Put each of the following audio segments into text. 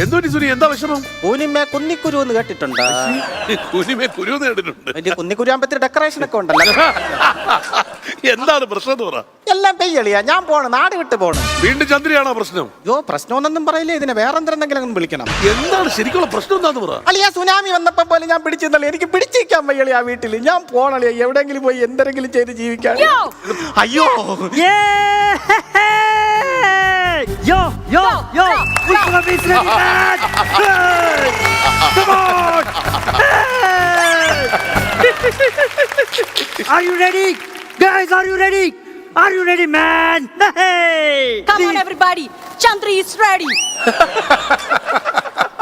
എന്തോടി സുനി, എന്താ വിഷമം? കൂനിമേ കുന്നിക്കുരു എന്ന് കേട്ടിട്ടുണ്ടോ? കുനിമേ കുരു എന്ന് കേട്ടിട്ടുണ്ട്. കുന്നിക്കുരു ആകുമ്പത്തിന് ഡെക്കറേഷൻ ഒക്കെ ഉണ്ടല്ലോ. എന്താണ് പ്രശ്നം എന്ന് പറ. എല്ലാം പെയ്യളിയാ, ഞാൻ പോണം, നാട് വിട്ട് പോണം. വീണ്ടും ചന്ദ്രയാണോ പ്രശ്നം? യോ, പ്രശ്നമൊന്നും പറയില്ലേ, ഇതിനെ വേറെ എന്തെങ്കിലും വിളിക്കണം. എന്താണ് ശരിക്കുള്ള പ്രശ്നം എന്താന്ന് പറ. അളിയാ, സുനാമി വന്നപ്പോ പോലെ ഞാൻ പിടിച്ചിരുന്നല്ലേ, എനിക്ക് പിടിച്ചിരിക്കാൻ വയ്യളിയാ വീട്ടിൽ. ഞാൻ പോണളിയാ, എവിടെയെങ്കിലും പോയി എന്തെങ്കിലും ചെയ്ത് ജീവിക്കാൻ. അയ്യോ Yo, we gonna be ready, man. Hey, come on. Hey. Are you ready, guys? Are you ready? Are you ready, man? Hey. Come on, everybody. Chandri is ready.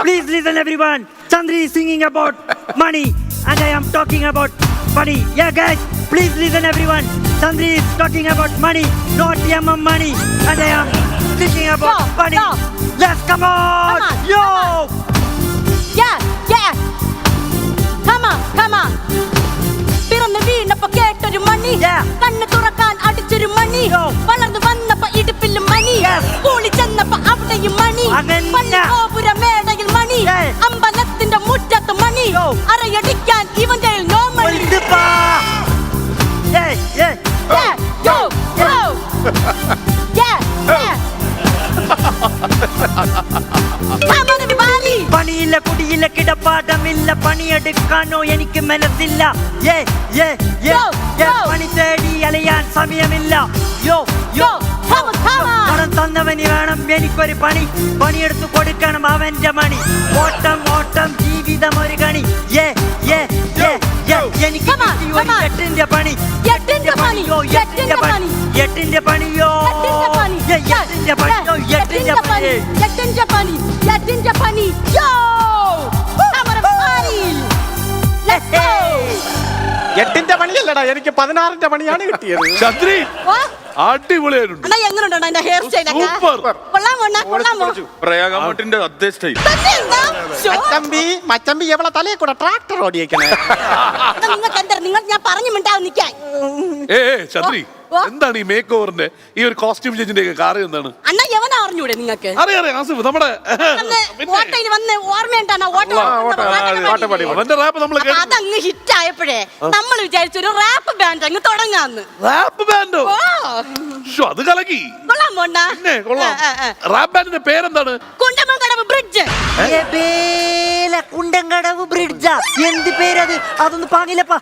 Please listen, everyone. Chandri is singing about money, and I am talking about money. Yeah, guys. Please listen, everyone. Chandri is talking about money, not money, and I am thinking about money. Let's come on. Yo. Yeah. Come on. പിറന്ന് വീണപ്പോ കേട്ടൊരു മണി, കണ്ണ് തുറക്കാൻ അടിച്ചൊരു മണി, വളർന്നു വന്നപ്പോ ഇടുപ്പിൽ മണി, സ്കൂളിൽ ചെന്നപ്പോ അവിടെയും മണി, പള്ളിഗോപുര മേടയിൽ മണി, അമ്പലത്തിന്റെ മുറ്റത്ത് മണി, അരയടിക്കാൻ ഇവന്റെ നോ മണി. പണിയില്ല കുടിയില്ല കിടപ്പാടമില്ല, പണിയെടുക്കാനോ എനിക്ക് മനസ്സില്ല. പണി തേടി അലയാൻ സമയമില്ല. പണം തന്നവന് വേണം എനിക്കൊരു പണി, പണിയെടുത്ത് കൊടുക്കണം അവന്റെ മണി. ഓട്ടം ജീവിതം ഒരു കണി. എനിക്ക് എട്ടിന്റെ പണി, എട്ടിന്റെ പണിയോ. എട്ടിന്റെ പണിയല്ലടാ, എനിക്ക് 16ന്റെ പണിയാണ് കിട്ടിയത്. ചന്ദ്രി അടിപൊളിയായിട്ടുണ്ട്. മച്ചമ്പി എവളെ തലയെ കൂടെ ട്രാക്ടർ ഓടിയേക്കണേ. ഞാൻ പറഞ്ഞു മിണ്ടാവും നിൽക്കാൻ. ചന്ദ്രി, എന്താണ് ഈ മേക്ക് ഓവറിന്റെ ഈ ഒരു കോസ്റ്റ്യൂം ചേഞ്ചിന്റെ ഒക്കെ കാര്യം എന്താണ്? അണ്ണാ യവന അറിഞ്ഞൂടെ നിങ്ങൾക്ക്? അറിയാം ആസിഫ്, നമ്മുടെ അവന്റെ റാപ്പ് നമ്മൾ അതങ്ങ് ഹിറ്റ് ആയപ്പോഴേ നമ്മൾ വിചാരിച്ചു ഒരു റാപ്പ് ബാൻഡ് അങ്ങ് തുടങ്ങാന്ന്. റാപ്പ് ബാൻഡോ? അത് കലക്കി. കൊള്ളാം പോണ്ടാ. കൊള്ളാം. റാപ്പ് ബാൻഡിന്റെ പേരെന്താണ്? കുണ്ടമംകടവ് ബ്രിഡ്ജ്. കുണ്ടങ്കടവ് ബ്രിഡ്ജാ? എന്ത് പേരത്? അതൊന്നും പാങ്ങില്ലപ്പാ.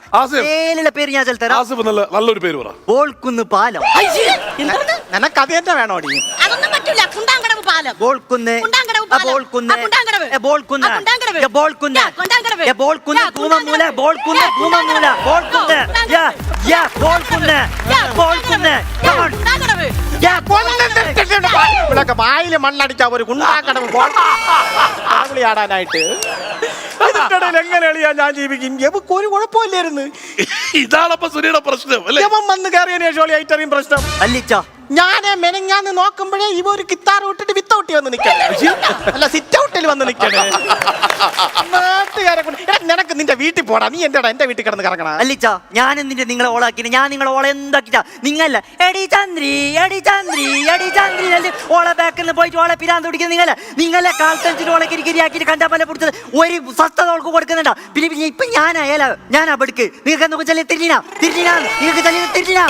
പേര് ഞാൻ ആസിഫ് നല്ലൊരു പേര് പറ. ബോൾക്കുന്ന് പാലം. നിനക്ക് അത് തന്നെ വേണോടി? അതൊന്നും പറ്റൂല. കുണ്ടാങ്കടവ് പാലം. ബോൾക്കുന്ന് വായില് മണ്ണടിച്ച ഒരു കുണ്ടാങ്കടവ് ആടാനായിട്ട് എങ്ങനെയാ ഞാൻ ജീവിക്കും? എവക്ക് ഒരു കുഴപ്പമില്ലായിരുന്നു. ഇതാണപ്പോ സുനിയുടെ പ്രശ്നം. വന്ന് കയറിയ പ്രശ്നം അല്ലിച്ച. ഞാന് മെനങ്ങാന്ന് നോക്കുമ്പോഴേ ഇവ ഒരു കിത്താർ വിട്ടിട്ട് വിത്തൗട്ടി വന്ന് നിൽക്കണേ. അല്ല, സിറ്റ് ഔട്ടിൽ വന്ന് നിൽക്കണേ. നാട്ടുകാരെ കൊണ്ട് നിനക്ക് നിന്റെ വീട്ടിൽ പോടാ. നീ എന്റെ വീട്ടിൽ കിടന്ന് കറങ്ങണ. അല്ലിച്ച, ഞാൻ എന്തിന്റെ നിങ്ങളെ ഓളാക്കി? ഞാൻ നിങ്ങളെ ഓളെ എന്താക്കിട്ടാ? നിങ്ങളല്ല എടി ചന്ദ്രി ഓളെ ബാക്കിൽ നിന്ന് പോയിട്ട് ഓളെ പിരാന്ത് പിടിക്കുന്ന നിങ്ങളെ കാൽത്തഞ്ചിൽ ഓളെ കിരിക്കിരിയാക്കിട്ട് കണ്ടാ പല പിടിച്ചത് ഒരു സ്വസ്ഥത ഓൾക്ക് കൊടുക്കുന്നുണ്ടാ. പിന്നെ ഇപ്പൊ ഞാനാ ബെടുക്ക്. നിങ്ങൾക്ക് എന്തൊക്കെ ചെല്ലിയ തിരിഞ്ഞാ നിങ്ങൾക്ക് ചെല്ലിയ തിരിഞ്ഞാ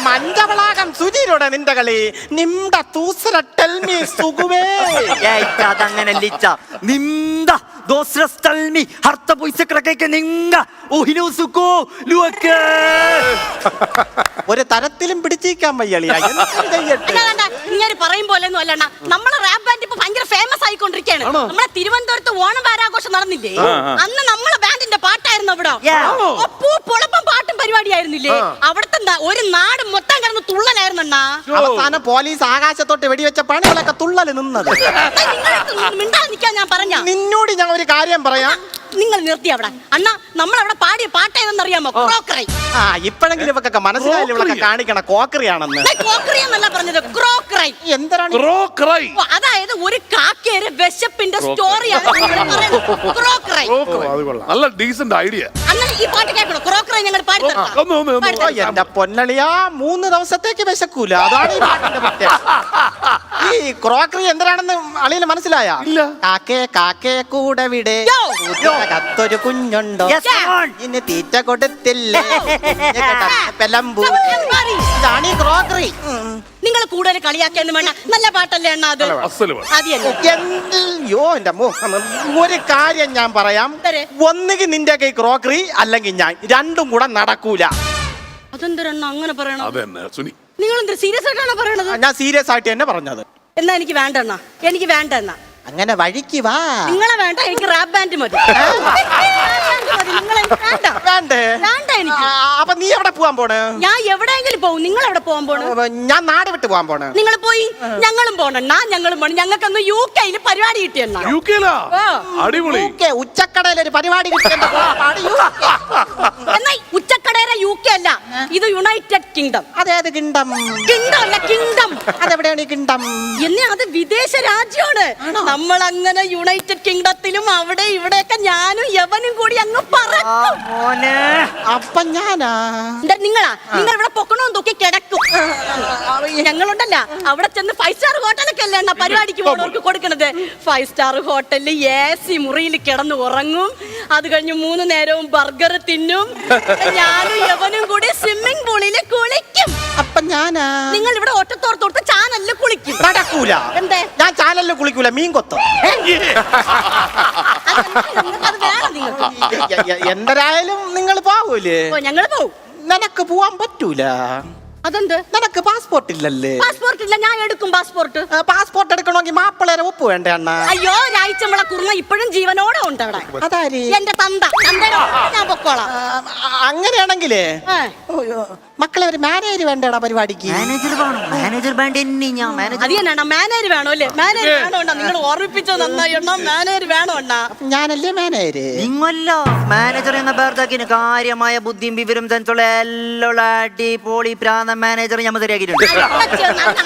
മഞ്ചവളാകം സുചിരോടെ നിന്റെ കളി. നിമ്ടെ തൂസര ടെൽ മീ സുഖുവേ. അതങ്ങനെ ലിച്ച നിമ്ട ദോസ്രസ് ടെൽ മീ ഹർത്ത പുയ്സക്രക്കൈക്ക് നിങ്ക ഓഹിനു സുഖോ ലുവക്ക്. ഒരു തരത്തിലും പിടിച്ചിരിക്കാൻ വയ്യളിയാ. ഇങ്ങനെ പറയും പോലെ ഒന്നും അല്ലണ്ണ. നമ്മളെ റാപ്പ് ബാൻഡ് ഇപ്പൊ ഭയങ്കര ഫേമസ് ആയിക്കൊണ്ടിരിക്കുകയാണ്. നമ്മളെ തിരുവനന്തപുരത്ത് ഓണം വാരാഘോഷം നടന്നില്ലേ? അന്ന് നമ്മളെ ബാൻഡിന്റെ പാട്ടായിരുന്നു അവിടെ. പൊളപ്പം പാട്ടും പരിപാടിയായിരുന്നില്ലേ? അവിടുത്തെ ഒരു നാട് മൊത്തം കിടന്ന് തുള്ളലായിരുന്നണ്ണാ. അവസാനം പോലീസ് ആകാശത്തോട്ട് വെടിവെച്ച പണികളൊക്കെ തുള്ളല് നിന്നത്. മിണ്ടാ നിൽക്കാൻ ഞാൻ പറഞ്ഞ. നിന്നോട് ഞാൻ ഒരു കാര്യം പറയാം. നിങ്ങൾ നിർത്തി അവിടെ അണ്ണാ. നമ്മൾ അവിടെ പാടിയ പാട്ട് ഏതെന്നറിയാമോ? ക്രോക്കറി. ആ ഇപ്പഴെങ്കിലും ഇവക്കൊക്കെ മനസ്സിലായില്ല ഇവളൊക്കെ കാണിക്കണ കോക്കറിയാണെന്ന്. ക്രോക്കറി എന്നല്ല പറഞ്ഞത്, ക്രോക്കറി. എന്താണ് ക്രോക്കറി? അതായത് ഒരു കാക്കയുടെ വിശപ്പിന്റെ സ്റ്റോറിയാണ് ക്രോക്കറി. നല്ല ഡീസന്റ് ഐഡിയ. അങ്ങനെ ഈ പാട്ട് കേൾക്കണോ? ക്രോക്കറി ഞങ്ങൾ പാടി തരാം. എന്റെ പൊന്നളിയാ 3 ദിവസത്തേക്ക് വിശക്കൂല. അതാണ് ഈ പാട്ടിന്റെ പ്രത്യേകത. ഈ ക്രോക്കറി എന്തിനാണെന്ന് അളിയന് മനസ്സിലായ? ഇല്ല. കാക്കേ കൂടെ വിടെ കത്തൊരു കുഞ്ഞുണ്ടോ, ഇനി തീറ്റ കൊടുത്തില്ലേ പെലമ്പൂ. ഇതാണ് ഈ ക്രോക്കറി. നിങ്ങൾ കൂടുതൽ കളിയാക്കിയെന്ന് വേണ്ട, നല്ല പാട്ടല്ലേ അണ്ണാ അത്? യോ എന്റെ അമ്മോ, ഒരു കാര്യം ഞാൻ പറയാം. ഒന്നുകിൽ നിന്റെ കൈ ക്രോക്കറി അല്ലെങ്കിൽ ഞാൻ, രണ്ടും കൂടെ നടക്കൂല. അതെന്തരണ്ണ അങ്ങനെ പറയണം? അതെന്നെ സുനി, നിങ്ങൾ എന്ത് സീരിയസ് ആയിട്ടാണ് പറയണത്? ഞാൻ സീരിയസ് ആയിട്ട് തന്നെ പറഞ്ഞത്. എന്നാ എനിക്ക് വേണ്ടെണ്ണ, എനിക്ക് വേണ്ടെണ്ണ. അങ്ങനെ വഴിക്ക് വാ. നിങ്ങളെ വേണ്ട, എനിക്ക് റാപ്പ് ബാൻഡ് മതി. വേണ്ടേ? വേണ്ട എനിക്ക്. അപ്പൊ നീ എവിടെ പോവാൻ പോണ്? ഞാൻ എവിടെയെങ്കിലും പോകും. നിങ്ങൾ എവിടെ പോകാൻ പോണ്? ഞാൻ നാട് വിട്ട് പോവാൻ പോണ്. നിങ്ങൾ പോയി, ഞങ്ങളും പോണണ്ണ, ഞങ്ങളും പോണം. ഞങ്ങൾക്കൊന്ന് UK പരിപാടി കിട്ടിയെണ്ണ. അടിപൊളി. ഉച്ചക്കടയിൽ ഒരു പരിപാടി കിട്ടിയെന്ന്. എന്നാ ഉച്ചക്കടയിലെ UK അല്ല, ഇത് യുണൈറ്റഡ് കിങ്ഡം. അതേത് കിങ്ഡം? കിങ്ഡം അല്ല, കിങ്ഡം. അതെവിടെയാണ് ഈ കിങ്ഡം? എന്നെ അത് വിദേശ രാജ്യമാണ്. നമ്മൾ അങ്ങനെ യുണൈറ്റഡ് കിങ്ഡത്തിലും അവിടെ ഇവിടെയൊക്കെ ഞാനും യവനും കൂടി അങ്ങ് പറക്കും. അപ്പൊ ഞാനാ നിങ്ങളാ, നിങ്ങൾ ഇവിടെ പൊക്കണോന്ന് തൂക്കി കിടക്കും. ഞങ്ങളുണ്ടല്ല അവിടെ ചെന്ന് 5 സ്റ്റാർ ഹോട്ടലൊക്കെ അല്ലേ എണ്ണ പരിപാടിക്ക് പോണവർക്ക് കൊടുക്കണത്. 5 സ്റ്റാർ ഹോട്ടലിൽ AC മുറിയിൽ കിടന്ന് ഉറങ്ങും. അത് കഴിഞ്ഞ് 3 നേരവും ബർഗർ തിന്നും. ഞാനും യവനും കൂടി സ്വിമ്മിംഗ് പൂളിൽ കുളിക്കും. അപ്പൊ ഞാനാ നിങ്ങൾ ഇവിടെ ഒറ്റത്തോർത്തോർത്ത് ചാനലിൽ കുളിക്കും. നടക്കൂല. എന്തേ? ഞാൻ ചാനലിൽ കുളിക്കൂല, മീൻ കൊത്തും. അത് വേണം നിങ്ങൾക്ക്. എന്തരായാലും നിങ്ങൾ പോവൂലേ? ഞങ്ങൾ പോവും. നിനക്ക് പോവാൻ പറ്റൂല. അതെന്ത്? നിനക്ക് പാസ്പോർട്ട് ഇല്ലല്ലേ? പാസ്പോർട്ട് ഇല്ല, ഞാൻ എടുക്കും പാസ്പോർട്ട്. പാസ്പോർട്ട് എടുക്കണമെങ്കിൽ മാപ്പിളേരെ ഒപ്പ് വേണ്ടേ അണ്ണ? അയ്യോ, രായിച്ചമ്പള കുറുന്ന ഇപ്പോഴും ജീവനോടെ ഉണ്ട് അവിടെ. അതാര്? എന്റെ തന്തയുടെ ഞാൻ പൊക്കോളാം. അങ്ങനെയാണെങ്കിലേ മക്കളെ ഒരു മാനേജർ വേണ്ടേടാ പരിപാടിക്ക്. മാനേജർ വേണം, മാനേജർ വേണ്ട. അത് തന്നെയാണ്, മാനേജർ വേണോ അല്ലേ? മാനേജർ വേണോ? നിങ്ങൾ ഓർമ്മിപ്പിച്ചോ നന്നായി എണ്ണ. മാനേജർ വേണോ അണ്ണ? ഞാനല്ലേ മാനേജര്? നിങ്ങല്ലോ മാനേജർ എന്ന പേർത്താക്കിന് കാര്യമായ ബുദ്ധിയും വിവരം സെൻസുള്ള എല്ലാം അടിപൊളി പ്രാന്ത മാനേജർ ഞാൻ ശരിയാക്കിയിട്ടുണ്ട്.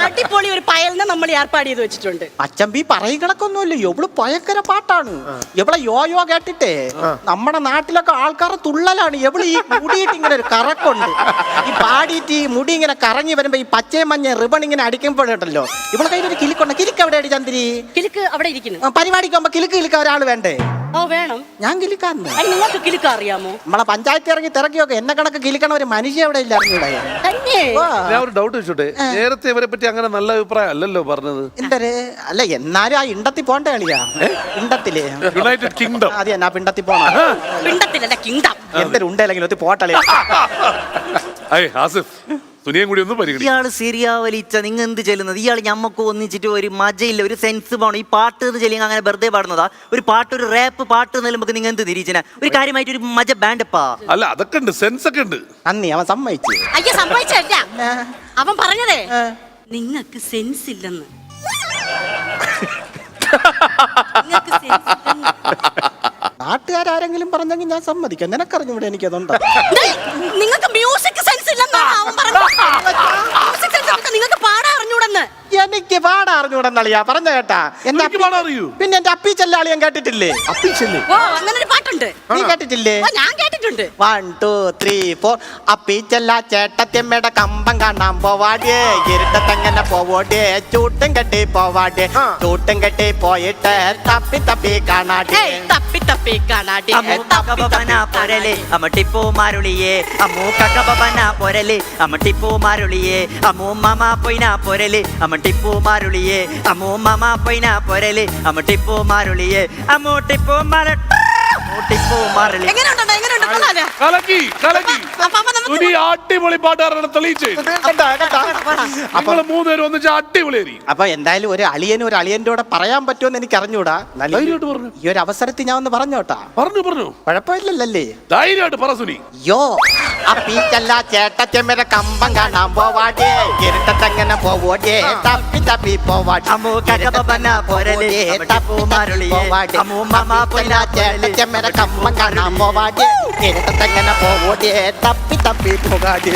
അടിപൊളി ഒരു പയലിനെ നമ്മൾ ഏർപ്പാട് ചെയ്ത് വെച്ചിട്ടുണ്ട്. അച്ചമ്പി പറയും കണക്കൊന്നുമില്ല, എവള് പയക്കര പാട്ടാണ്. എവളെ യോയോ കേട്ടിട്ടേ നമ്മുടെ നാട്ടിലൊക്കെ ആൾക്കാരെ തുള്ളലാണ്. എവള് ഈ മുടിയിട്ട് ഇങ്ങനെ ഒരു കറക്കുണ്ട്. ഈ പാടിയിട്ട് ഈ മുടി ഇങ്ങനെ കറങ്ങി വരുമ്പോ ഈ പച്ചയും മഞ്ഞ റിബൺ ഇങ്ങനെ അടിക്കുമ്പോഴല്ലോ ഇവളെ കയ്യിൽ ഒരു കിലുക്കുണ്ട്. കിലുക്ക് എവിടെയാണ് ചന്ദ്രി? കിലുക്ക് അവിടെ ഇരിക്കുന്നു. പരിപാടിക്ക് പോകുമ്പോ കിലുക്ക് ഒരാൾ വേണ്ടേ? ഓ വേണം. ഞാൻ കിലുക്കാന്ന്. നിങ്ങൾക്ക് കിലുക്ക് അറിയാമോ? നമ്മളെ പഞ്ചായത്ത് ഇറങ്ങി തിരക്കിയൊക്കെ എന്നെ കണക്ക് കിലുക്കണ ഒരു മനുഷ്യ എവിടെ ഇല്ല. ഞാൻ ഒരു ഡൗട്ട് വെച്ചോട്ടെ, നേരത്തെ ഇവരെ പറ്റി അങ്ങനെ നല്ല അഭിപ്രായം അല്ലല്ലോ പറഞ്ഞത്. എന്തര്? അല്ല എന്നാലും ആ ഇണ്ടത്തി പോണ്ടേ കളിയാ? ഇണ്ടത്തില് യുണൈറ്റഡ് കിങ്ഡം. അതെ എന്നാ പിണ്ടത്തി പോണ. പിണ്ടത്തിലല്ല, കിങ്ഡം. എന്തൊരു ഉണ്ടെങ്കിലും ഒത്തി പോട്ടളിയാ. ആസിഫ്, സുനിയും കൂടി ഒന്ന് പരിഗണിക്കും. ഇയാള് ശരിയാവലിച്ച നിങ്ങൾ എന്ത് ചെല്ലുന്നത്? ഇയാൾ ഞമ്മക്ക് ഒന്നിച്ചിട്ട് ഒരു മജയില്ല, ഒരു സെൻസ് പോണം. ഈ പാട്ട് എന്ന് ചെല്ലിങ്ങ അങ്ങനെ വെറുതെ പാടുന്നതാ? ഒരു പാട്ട്, ഒരു റാപ്പ് പാട്ട് എന്നുമ്പോൾ നിങ്ങൾ എന്ത് തിരിച്ചന? ഒരു കാര്യമായിട്ട് ഒരു മജ ബാൻഡപ്പാ. അല്ല അതൊക്കെ ഉണ്ട്, സെൻസ് ഒക്കെ ഉണ്ട്. അന്നീ അവൻ സമ്മതിച്ചു. അയ്യ സമ്മതിച്ചല്ല, അവൻ പറഞ്ഞതേ നിങ്ങക്ക് സെൻസ് ഇല്ലെന്ന്. നാട്ടുകാരെങ്കിലും പറഞ്ഞെങ്കിൽ ഞാൻ സമ്മതിക്കാം. നിനക്കറിഞ്ഞൂടെ എനിക്കതുണ്ടോ? നിങ്ങൾക്ക് മ്യൂസിക് സെൻസ് ഇല്ലെന്നാണ് അവൻ പറഞ്ഞത്. മ്യൂസിക് സെൻസ് നിങ്ങൾക്ക് പാടാൻ അറിഞ്ഞൂടെന്ന്. എനിക്ക് പാടാ അറിഞ്ഞൂടെന്നളിയാ പറഞ്ഞ കേട്ടാ. പിന്നെ എന്റെ അപ്പീച്ചെല്ലാളിയും കേട്ടിട്ടില്ലേ? ഓ അങ്ങനെ ഒരു പാട്ടുണ്ട്, നീ കേട്ടിട്ടില്ലേ? ഞാൻ കേട്ടിട്ടുണ്ട്. 1 2 3 4 അപ്പീച്ചെല്ല ചേട്ടത്തിയമ്മയുടെ കമ്പം കാണാൻ പോവാടേ, ഇരുട്ടത്തെങ്ങനെ പോവോടേ, ചൂട്ടും കെട്ടി പോവാടേ, ചൂട്ടും കെട്ടി പോയിട്ട് തപ്പി തപ്പി കാണാടേ, തപ്പി തപ്പി കാണാടേ. പൊരലേ അമ്മട്ടിപ്പൂ മാരുളിയേ, അമ്മൂ കക്കബന പൊരലേ അമ്മട്ടിപ്പൂ മാരുളിയേ, അമ്മൂ മാമ പൊയ്ന പൊരലേ അമ്മട്ടിപ്പൂ മാരുളിയേ, അമ്മൂ മാമ പൊയ്ന പൊരലേ അമ്മട്ടിപ്പൂ മാരുളിയേ, അമ്മൂട്ടിപ്പൂ മാര അടിപൊളി പാട്ടുകാരനെ തെളിയിച്ചേ. മൂന്നുപേരും ഒന്നിച്ച് അടിപൊളിയായിരിക്കും. അപ്പൊ എന്തായാലും ഒരു അളിയനും ഒരു അളിയന്റെ കൂടെ പറയാൻ പറ്റുമെന്ന് എനിക്ക് അറിഞ്ഞൂടാ. ഈ ഒരു അവസരത്തിൽ ഞാൻ ഒന്ന് പറഞ്ഞോട്ടാ. പറഞ്ഞു കുഴപ്പമില്ലല്ലേ? ധൈര്യമായിട്ട് പറ സുനി. യോ അപ്പീച്ചല്ല ചേട്ടച്ചെമ്മര കമ്പം കാണാൻ പോവാടേ ഇരുട്ടത്തെങ്ങനെ പോവോടേ തപ്പി തപ്പി പോവാടേ ചേട്ടച്ചെമ്മര കമ്പം കാണാൻ പോവാടേ ഇരുട്ടത്തെങ്ങനെ പോവോടേ തപ്പി തപ്പി പോകാടേ